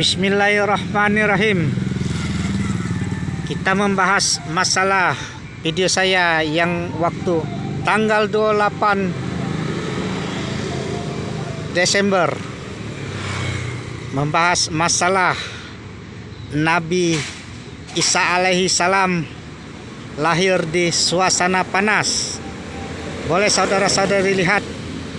Bismillahirrahmanirrahim. Kita membahas masalah video saya yang waktu tanggal 28 Desember membahas masalah Nabi Isa alaihi salam lahir di suasana panas. Boleh saudara-saudari lihat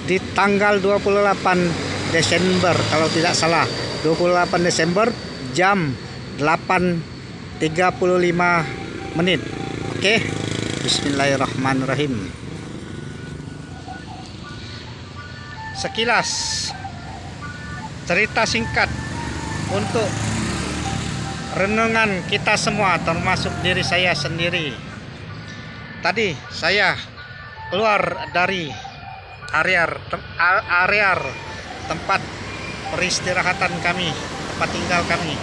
di tanggal 28 Desember kalau tidak salah, 28 Desember jam 8.35 menit. Oke, bismillahirrahmanirrahim. Sekilas cerita singkat untuk renungan kita semua, termasuk diri saya sendiri. Tadi saya keluar dari area tempat peristirahatan kami, tempat tinggal kami.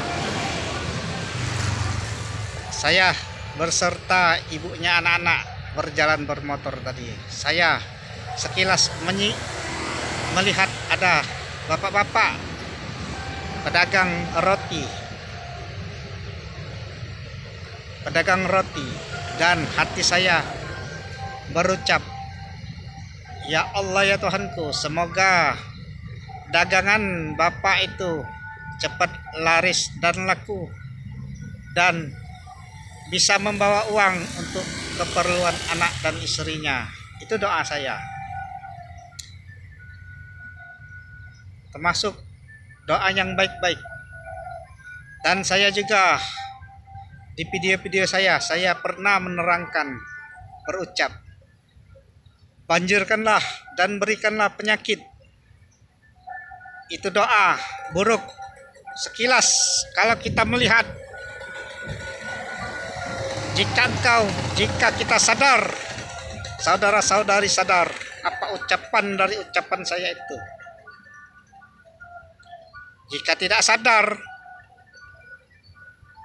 Saya berserta ibunya anak-anak berjalan bermotor tadi. Saya sekilas melihat ada bapak-bapak pedagang roti, dan hati saya berucap, ya Allah ya Tuhanku, semoga dagangan bapak itu cepat laris dan laku dan bisa membawa uang untuk keperluan anak dan istrinya. Itu doa saya, termasuk doa yang baik-baik. Dan saya juga di video-video saya pernah menerangkan, berucap, banjirkanlah dan berikanlah penyakit. Itu doa buruk. Sekilas kalau kita melihat, jika kita sadar, saudara-saudari sadar apa ucapan dari ucapan saya itu. Jika tidak sadar,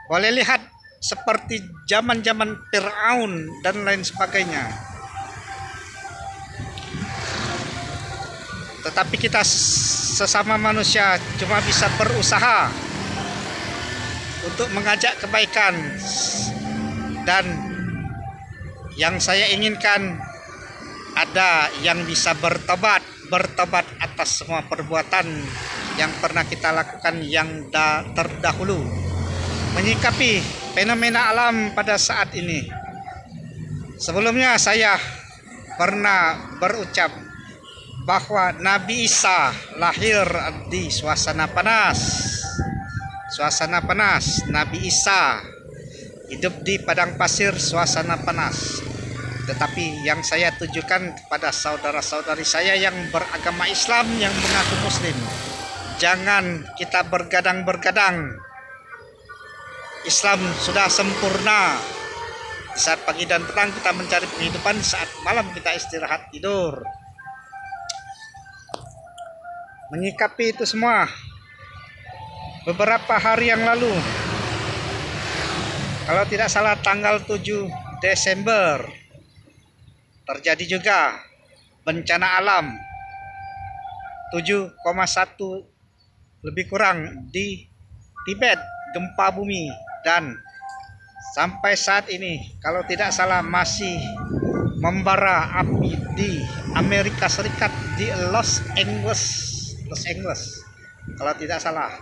boleh lihat seperti zaman-zaman Fir'aun dan lain sebagainya. Tetapi kita sesama manusia cuma bisa berusaha untuk mengajak kebaikan. Dan yang saya inginkan, ada yang bisa bertobat atas semua perbuatan yang pernah kita lakukan yang terdahulu, menyikapi fenomena alam pada saat ini. Sebelumnya saya pernah berucap bahwa Nabi Isa lahir di suasana panas. Nabi Isa hidup di padang pasir, suasana panas. Tetapi yang saya tujukan kepada saudara-saudari saya yang beragama Islam, yang mengaku Muslim, jangan kita bergadang-bergadang. Islam sudah sempurna. Saat pagi dan petang kita mencari penghidupan, saat malam kita istirahat tidur. Menyikapi itu semua, beberapa hari yang lalu, kalau tidak salah tanggal 7 Desember, terjadi juga bencana alam 7,1 lebih kurang di Tibet, gempa bumi. Dan sampai saat ini kalau tidak salah masih membara api di Amerika Serikat, di Los Angeles kalau tidak salah.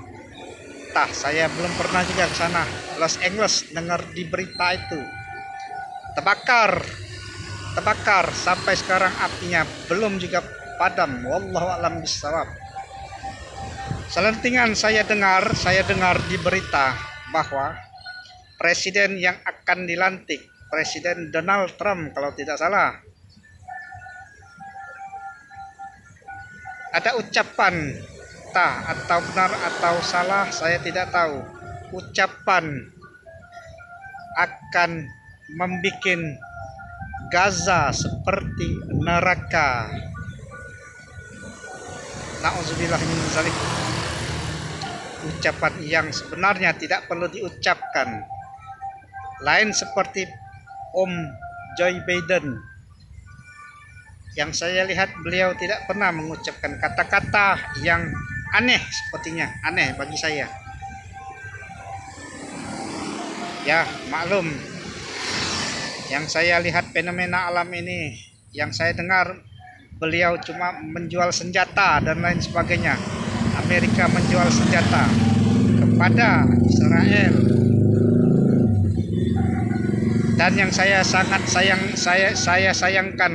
Saya belum pernah juga ke sana. Los Angeles, dengar di berita itu terbakar sampai sekarang apinya belum juga padam. Wallahu a'lam bishawab. Selentingan saya dengar di berita bahwa presiden yang akan dilantik, Presiden Donald Trump kalau tidak salah, ada ucapan, atau benar atau salah saya tidak tahu, ucapan akan membuat Gaza seperti neraka. Na'udzubillah min dzalik. Ucapan yang sebenarnya tidak perlu diucapkan. Lain seperti Om Joe Biden, yang saya lihat beliau tidak pernah mengucapkan kata-kata yang aneh, sepertinya aneh bagi saya. Ya, maklum, yang saya lihat fenomena alam ini, yang saya dengar beliau cuma menjual senjata dan lain sebagainya. Amerika menjual senjata kepada Israel. Dan yang saya sangat sayangkan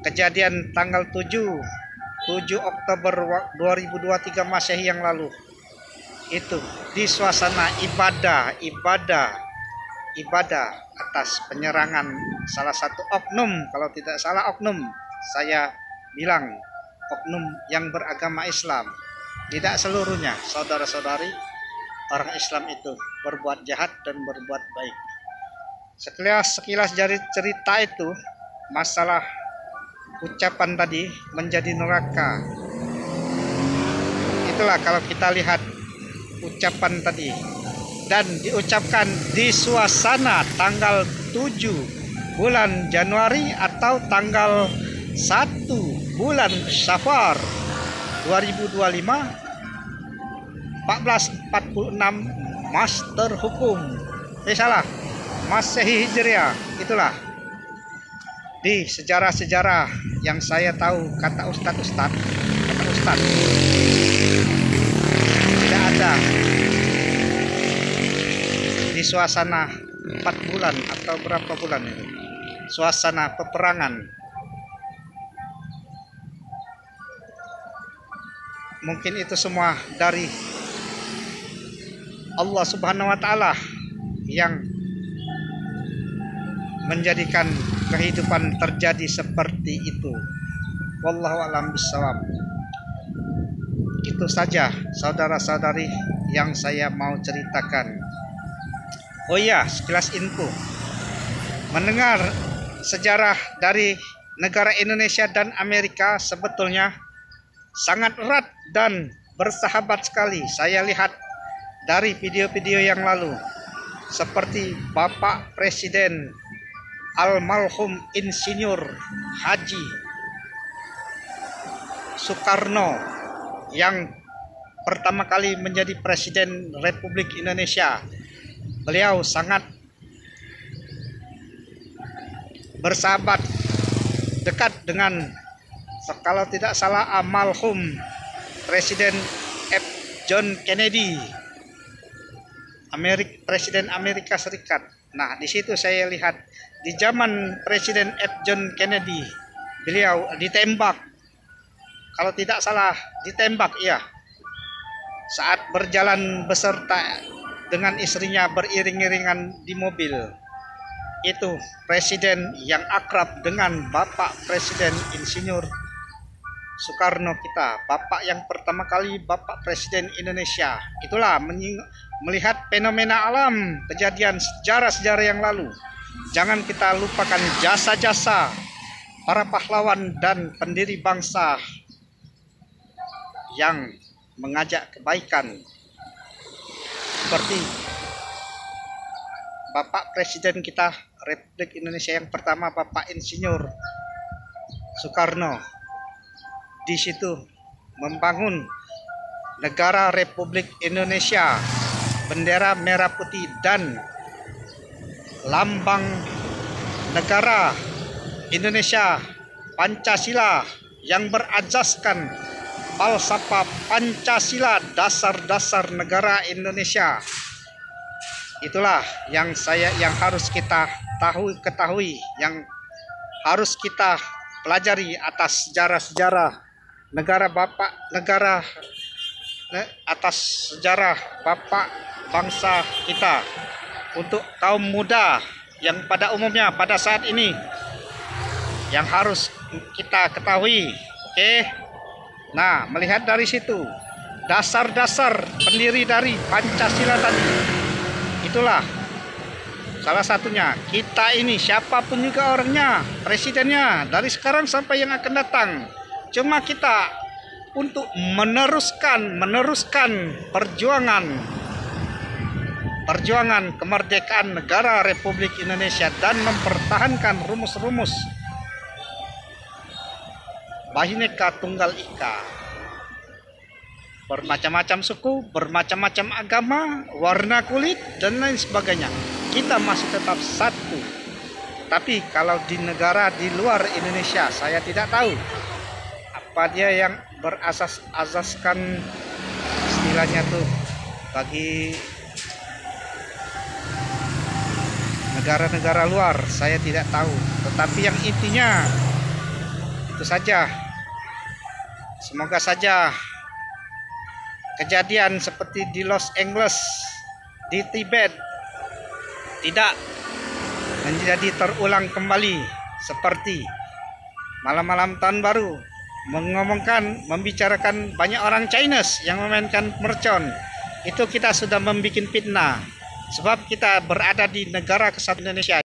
kejadian tanggal 7 Oktober 2023 Masehi yang lalu. Itu di suasana ibadah atas penyerangan salah satu oknum, kalau tidak salah oknum, saya bilang oknum yang beragama Islam. Tidak seluruhnya, saudara-saudari, orang Islam itu berbuat jahat dan berbuat baik. Sekilas dari cerita itu, masalah ucapan tadi menjadi neraka. Itulah kalau kita lihat ucapan tadi, dan diucapkan di suasana tanggal 7 bulan Januari atau tanggal 1 bulan Syafar 2025 1446 Master Hukum. Salah, Masehi Hijriah. Itulah di sejarah-sejarah yang saya tahu, kata Ustadz tidak ada di suasana 4 bulan atau berapa bulan itu, suasana peperangan. Mungkin itu semua dari Allah Subhanahu wa Ta'ala yang menjadikan kehidupan terjadi seperti itu. Wallahu a'lam bishawab. Itu saja saudara-saudari yang saya mau ceritakan. Oh iya, sekilas info. Mendengar sejarah dari negara Indonesia dan Amerika sebetulnya sangat erat dan bersahabat sekali. Saya lihat dari video-video yang lalu, seperti Bapak Presiden almarhum Insinyur Haji Soekarno yang pertama kali menjadi Presiden Republik Indonesia. Beliau sangat bersahabat dekat dengan, kalau tidak salah, almarhum Presiden F. John Kennedy, Presiden Amerika Serikat. Nah, di situ saya lihat di zaman Presiden F. John Kennedy, beliau ditembak, kalau tidak salah ditembak, iya, saat berjalan beserta dengan istrinya beriring-iringan di mobil. Itu presiden yang akrab dengan Bapak Presiden Insinyur Soekarno kita, bapak yang pertama kali Bapak Presiden Indonesia. Itulah melihat fenomena alam, kejadian sejarah-sejarah yang lalu. Jangan kita lupakan jasa-jasa para pahlawan dan pendiri bangsa yang mengajak kebaikan, seperti Bapak Presiden kita Republik Indonesia yang pertama, Bapak Insinyur Soekarno. Di situ membangun negara Republik Indonesia, bendera merah putih dan lambang negara Indonesia Pancasila yang berajaskan falsafah Pancasila, dasar-dasar negara Indonesia. Itulah yang harus kita ketahui, yang harus kita pelajari atas sejarah-sejarah atas sejarah bapak bangsa kita. Untuk kaum muda yang pada umumnya pada saat ini, yang harus kita ketahui, oke? Nah, melihat dari situ dasar-dasar pendiri dari Pancasila tadi, itulah salah satunya. Kita ini siapapun juga orangnya, presidennya, dari sekarang sampai yang akan datang, cuma kita untuk meneruskan perjuangan kemerdekaan negara Republik Indonesia dan mempertahankan rumus-rumus Bhinneka Tunggal Ika. Bermacam-macam suku, bermacam-macam agama, warna kulit, dan lain sebagainya. kita masih tetap satu. Tapi kalau di negara di luar Indonesia, saya tidak tahu apa dia yang berasaskan istilahnya tuh bagi negara-negara luar, saya tidak tahu. Tetapi yang intinya itu saja. Semoga saja kejadian seperti di Los Angeles, di Tibet tidak menjadi terulang kembali, seperti malam-malam tahun baru membicarakan banyak orang Chinese yang memainkan mercon. Itu kita sudah membuat fitnah, sebab kita berada di negara kesatuan Indonesia